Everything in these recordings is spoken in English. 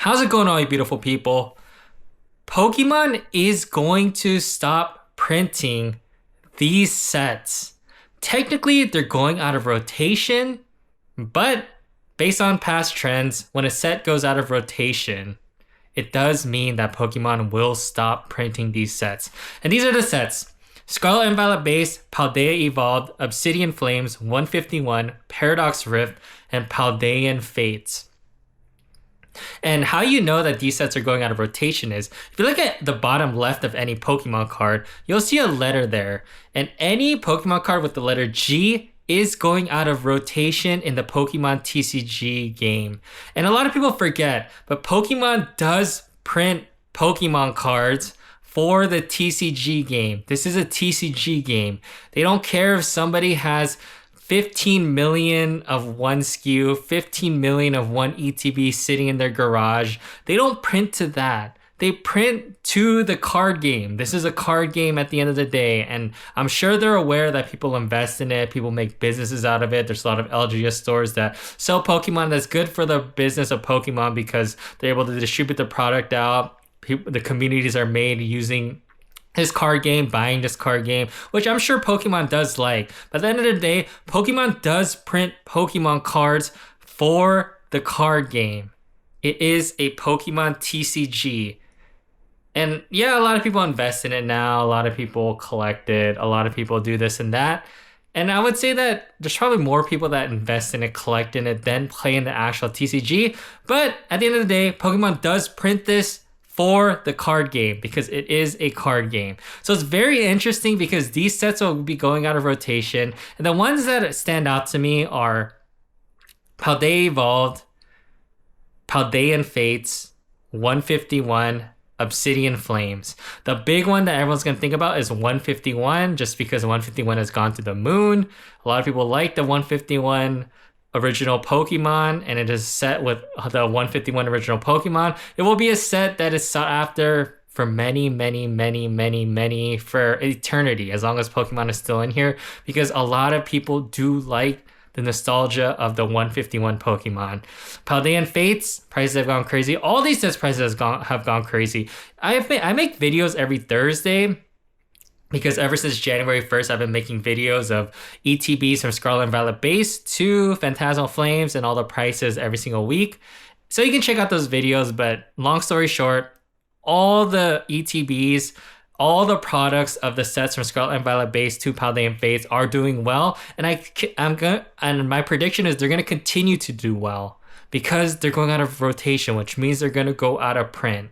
How's it going, all you beautiful people? Pokemon is going to stop printing these sets. Technically, they're going out of rotation, but based on past trends, when a set goes out of rotation, it does mean that Pokemon will stop printing these sets. And these are the sets: Scarlet and Violet Base, Paldea Evolved, Obsidian Flames, 151, Paradox Rift, and Paldean Fates. And how you know that these sets are going out of rotation is, if you look at the bottom left of any Pokemon card, you'll see a letter there. And any Pokemon card with the letter G is going out of rotation in the Pokemon TCG game. And a lot of people forget, but Pokemon does print Pokemon cards for the TCG game. This is a TCG game. They don't care if somebody has 15 million of one SKU, 15 million of one ETB sitting in their garage. They don't print to that. They print to the card game. This is a card game at the end of the day. And I'm sure they're aware that people invest in it. People make businesses out of it. There's a lot of LGS stores that sell Pokemon. That's good for the business of Pokemon because they're able to distribute the product out. The communities are made using his card game, buying this card game, which I'm sure Pokemon does like. But at the end of the day, Pokemon does print Pokemon cards for the card game. It is a Pokemon TCG. And yeah, a lot of people invest in it now. A lot of people collect it. A lot of people do this and that. And I would say that there's probably more people that invest in it, collect in it, than play in the actual TCG. But at the end of the day, Pokemon does print this for the card game because it is a card game. So it's very interesting because these sets will be going out of rotation. And the ones that stand out to me are Paldea Evolved, Paldean Fates, 151, Obsidian Flames. The big one that everyone's going to think about is 151, just because 151 has gone to the moon. A lot of people like the 151 original Pokemon, and it is set with the 151 original Pokemon. It will be a set that is sought after for many for eternity, as long as Pokemon is still in here, because a lot of people do like the nostalgia of the 151 Pokemon. Paldean Fates, prices have gone crazy. All these sets prices have gone crazy. I make videos every Thursday, because ever since January 1st, I've been making videos of ETBs from Scarlet and Violet Base to Phantasmal Flames and all the prices every single week. So you can check out those videos, but long story short, all the ETBs, all the products of the sets from Scarlet and Violet Base to Paldean Fates are doing well. And my prediction is they're going to continue to do well because they're going out of rotation, which means they're going to go out of print,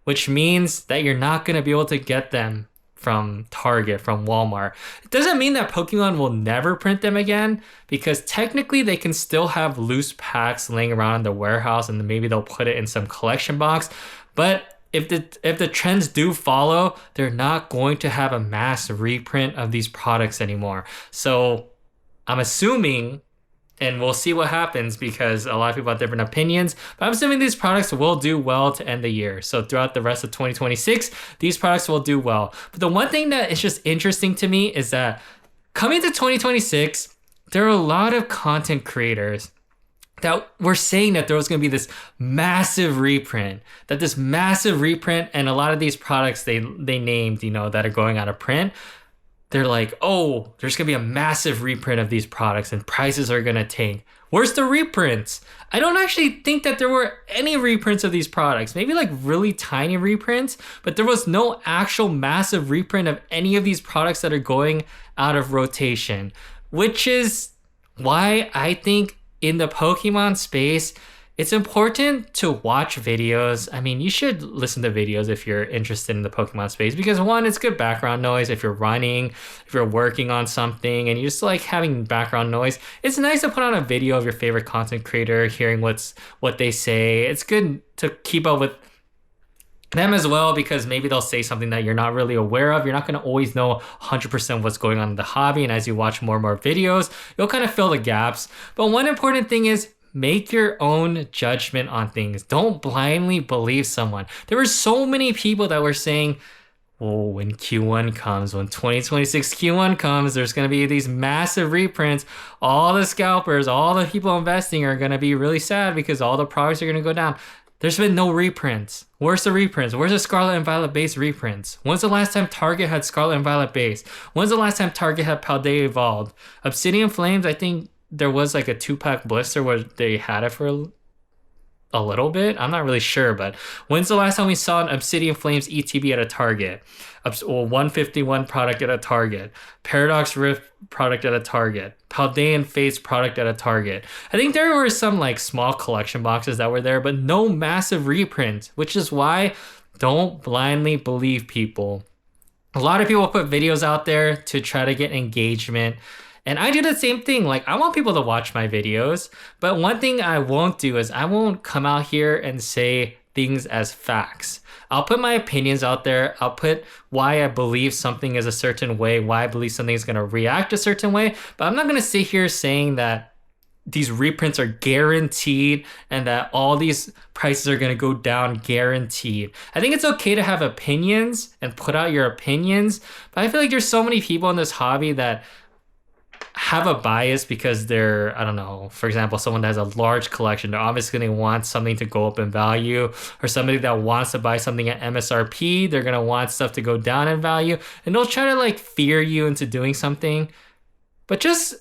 which means that you're not going to be able to get them from Target, from Walmart. It doesn't mean that Pokemon will never print them again, because technically they can still have loose packs laying around in the warehouse and maybe they'll put it in some collection box. But if the trends do follow, they're not going to have a mass reprint of these products anymore. So I'm assuming, and we'll see what happens because a lot of people have different opinions, but I'm assuming these products will do well to end the year. So throughout the rest of 2026, these products will do well. But the one thing that is just interesting to me is that coming to 2026, there are a lot of content creators that were saying that there was going to be this massive reprint, and a lot of these products they named, that are going out of print, they're like, oh, there's going to be a massive reprint of these products and prices are going to tank. Where's the reprints? I don't actually think that there were any reprints of these products. Maybe like really tiny reprints, but there was no actual massive reprint of any of these products that are going out of rotation, which is why I think in the Pokemon space, it's important to watch videos. I mean, you should listen to videos if you're interested in the Pokemon space, because one, it's good background noise. If you're running, if you're working on something and you just like having background noise, it's nice to put on a video of your favorite content creator, hearing what they say. It's good to keep up with them as well, because maybe they'll say something that you're not really aware of. You're not going to always know 100% what's going on in the hobby. And as you watch more and more videos, you'll kind of fill the gaps. But one important thing is, make your own judgment on things. Don't blindly believe someone. There were so many people that were saying, oh, when Q1 comes, when 2026 Q1 comes, there's going to be these massive reprints. All the scalpers, all the people investing are going to be really sad because all the products are going to go down. There's been no reprints. Where's the reprints? Where's the Scarlet and Violet base reprints? When's the last time Target had Scarlet and Violet base? When's the last time Target had Paldea Evolved? Obsidian Flames, I think there was like a 2-pack blister where they had it for a little bit. I'm not really sure, but when's the last time we saw an Obsidian Flames ETB at a Target? 151 product at a Target. Paradox Rift product at a Target. Paldean Fates product at a Target. I think there were some like small collection boxes that were there, but no massive reprints, which is why don't blindly believe people. A lot of people put videos out there to try to get engagement. And I do the same thing. Like, I want people to watch my videos, but one thing I won't do is I won't come out here and say things as facts. I'll put my opinions out there. I'll put why I believe something is a certain way, why I believe something is going to react a certain way, but I'm not going to sit here saying that these reprints are guaranteed and that all these prices are going to go down guaranteed. I think it's okay to have opinions and put out your opinions, but I feel like there's so many people in this hobby that have a bias because they're, I don't know, for example, someone that has a large collection, they're obviously going to want something to go up in value, or somebody that wants to buy something at MSRP, they're going to want stuff to go down in value, and they'll try to like fear you into doing something. But just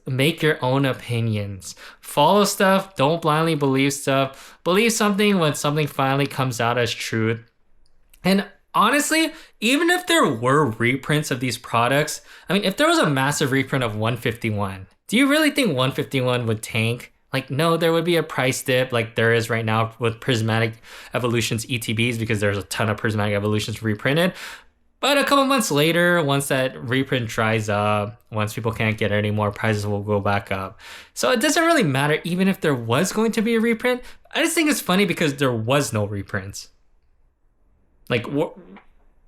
make your own opinions. Follow stuff, don't blindly believe stuff. Believe something when something finally comes out as truth. And honestly, even if there were reprints of these products, I mean, if there was a massive reprint of 151, do you really think 151 would tank? Like, no, there would be a price dip like there is right now with Prismatic Evolutions ETBs because there's a ton of Prismatic Evolutions reprinted. But a couple months later, once that reprint dries up, once people can't get it anymore, prices will go back up. So it doesn't really matter even if there was going to be a reprint. I just think it's funny because there was no reprints. Like,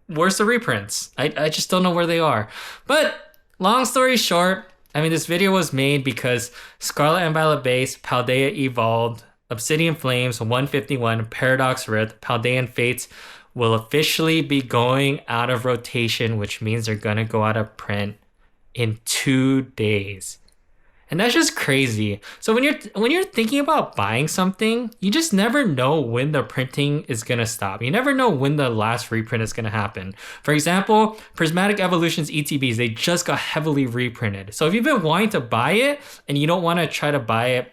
where's the reprints? I just don't know where they are. But long story short, I mean, this video was made because Scarlet and Violet base, Paldea Evolved, Obsidian Flames, 151, Paradox Rift, Paldean Fates will officially be going out of rotation, which means they're going to go out of print in 2 days. And that's just crazy. So when you're thinking about buying something, you just never know when the printing is gonna stop. You never know when the last reprint is gonna happen. For example, Prismatic Evolutions ETBs, they just got heavily reprinted. So if you've been wanting to buy it and you don't want to try to buy it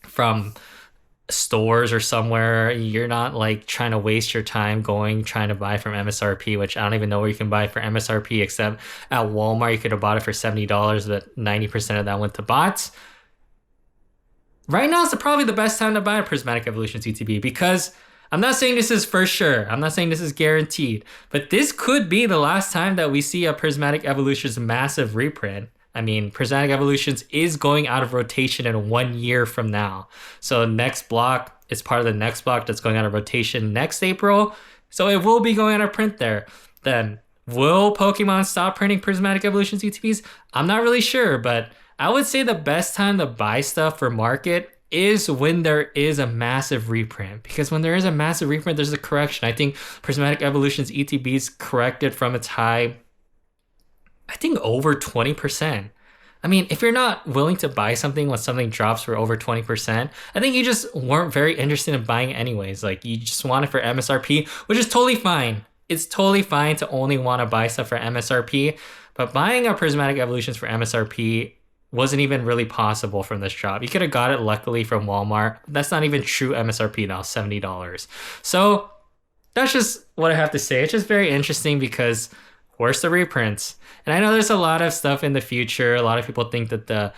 from stores or somewhere, you're not like trying to waste your time trying to buy from MSRP, which I don't even know where you can buy for MSRP except at Walmart. You could have bought it for $70, but 90% of that went to bots. Right now is probably the best time to buy a Prismatic Evolutions ETB because I'm not saying this is for sure. I'm not saying this is guaranteed, but this could be the last time that we see a Prismatic Evolutions massive reprint. I mean, Prismatic Evolutions is going out of rotation in 1 year from now. So next block is part of the next block that's going out of rotation next April. So it will be going out of print there. Then will Pokemon stop printing Prismatic Evolutions ETPs? I'm not really sure, but I would say the best time to buy stuff for market is when there is a massive reprint. Because when there is a massive reprint, there's a correction. I think Prismatic Evolutions ETBs corrected from its high, I think over 20%. I mean, if you're not willing to buy something when something drops for over 20%, I think you just weren't very interested in buying it anyways. Like, you just want it for MSRP, which is totally fine. It's totally fine to only want to buy stuff for MSRP, but buying a Prismatic Evolutions for MSRP wasn't even really possible from this drop. You could have got it luckily from Walmart. That's not even true MSRP now, $70. So that's just what I have to say. It's just very interesting because where's the reprints? And I know there's a lot of stuff in the future. A lot of people think that the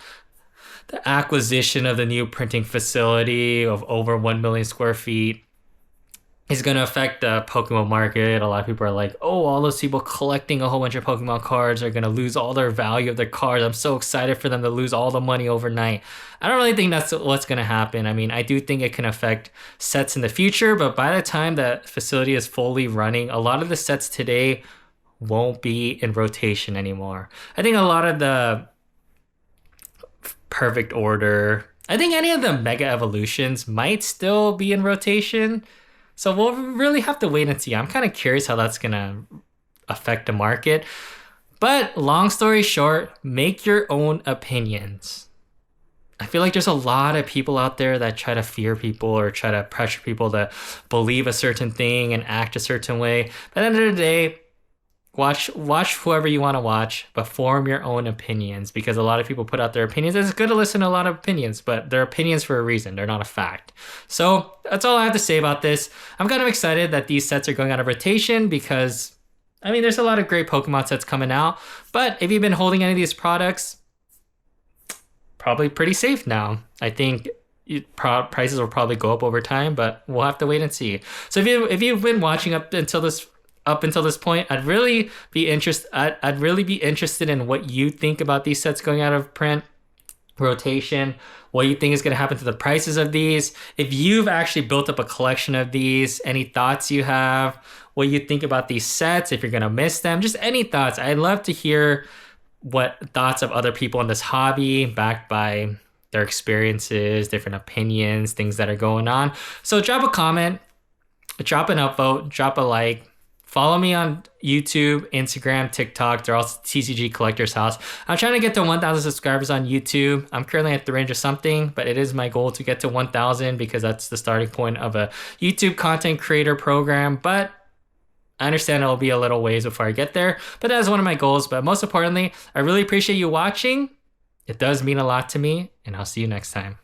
acquisition of the new printing facility of over 1 million square feet is going to affect the Pokemon market. A lot of people are like, oh, all those people collecting a whole bunch of Pokemon cards are going to lose all their value of their cards. I'm so excited for them to lose all the money overnight. I don't really think that's what's going to happen. I mean, I do think it can affect sets in the future, but by the time the facility is fully running, a lot of the sets today won't be in rotation anymore. I think a lot of the Perfect Order, I think any of the Mega Evolutions might still be in rotation. So we'll really have to wait and see. I'm kind of curious how that's going to affect the market. But long story short, make your own opinions. I feel like there's a lot of people out there that try to fear people or try to pressure people to believe a certain thing and act a certain way. But at the end of the day, watch whoever you want to watch, but form your own opinions, because a lot of people put out their opinions. It's good to listen to a lot of opinions, but they're opinions for a reason. They're not a fact. So that's all I have to say about this. I'm kind of excited that these sets are going out of rotation because, I mean, there's a lot of great Pokemon sets coming out. But if you've been holding any of these products, probably pretty safe now. I think prices will probably go up over time, but we'll have to wait and see. So if you've been watching up until this point, I'd really be interested in what you think about these sets going out of print rotation, what you think is going to happen to the prices of these. If you've actually built up a collection of these, any thoughts you have, what you think about these sets, if you're going to miss them, just any thoughts. I'd love to hear what thoughts of other people in this hobby, backed by their experiences, different opinions, things that are going on. So drop a comment, drop an upvote, drop a like. Follow me on YouTube, Instagram, TikTok. They're all TCG Collectors House. I'm trying to get to 1,000 subscribers on YouTube. I'm currently at the range of something, but it is my goal to get to 1,000 because that's the starting point of a YouTube content creator program. But I understand it'll be a little ways before I get there, but that is one of my goals. But most importantly, I really appreciate you watching. It does mean a lot to me, and I'll see you next time.